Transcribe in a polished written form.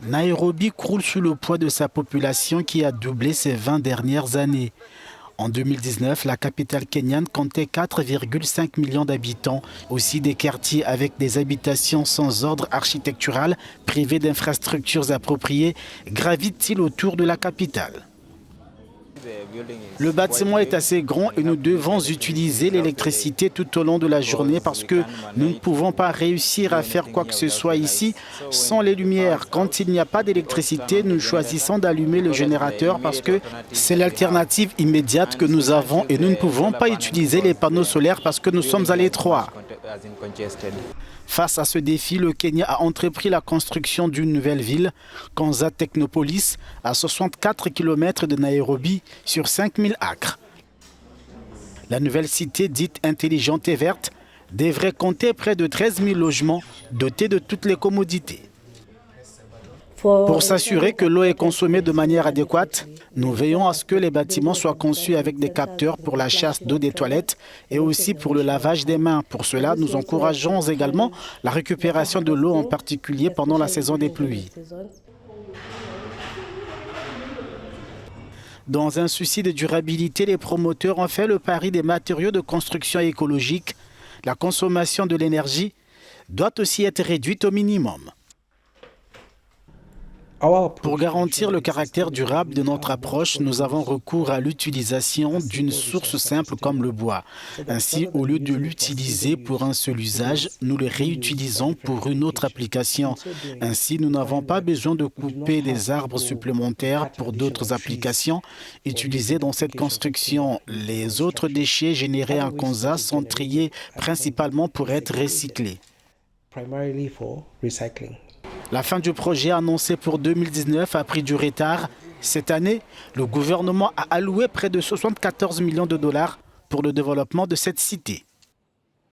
Nairobi croule sous le poids de sa population qui a doublé ces 20 dernières années. En 2019, la capitale kenyane comptait 4,5 millions d'habitants. Aussi des quartiers avec des habitations sans ordre architectural, privés d'infrastructures appropriées, gravitent-ils autour de la capitale. Le bâtiment est assez grand et nous devons utiliser l'électricité tout au long de la journée parce que nous ne pouvons pas réussir à faire quoi que ce soit ici sans les lumières. Quand il n'y a pas d'électricité, nous choisissons d'allumer le générateur parce que c'est l'alternative immédiate que nous avons et nous ne pouvons pas utiliser les panneaux solaires parce que nous sommes à l'étroit. Face à ce défi, le Kenya a entrepris la construction d'une nouvelle ville, Konza Technopolis, à 64 km de Nairobi, sur 5000 acres. La nouvelle cité dite intelligente et verte devrait compter près de 13 000 logements dotés de toutes les commodités. Pour s'assurer que l'eau est consommée de manière adéquate, nous veillons à ce que les bâtiments soient conçus avec des capteurs pour la chasse d'eau des toilettes et aussi pour le lavage des mains. Pour cela, nous encourageons également la récupération de l'eau, en particulier pendant la saison des pluies. Dans un souci de durabilité, les promoteurs ont fait le pari des matériaux de construction écologiques. La consommation de l'énergie doit aussi être réduite au minimum. Pour garantir le caractère durable de notre approche, nous avons recours à l'utilisation d'une source simple comme le bois. Ainsi, au lieu de l'utiliser pour un seul usage, nous le réutilisons pour une autre application. Ainsi, nous n'avons pas besoin de couper des arbres supplémentaires pour d'autres applications utilisées dans cette construction. Les autres déchets générés en Konza sont triés principalement pour être recyclés. La fin du projet annoncé pour 2019 a pris du retard. Cette année, le gouvernement a alloué près de 74 millions de dollars pour le développement de cette cité.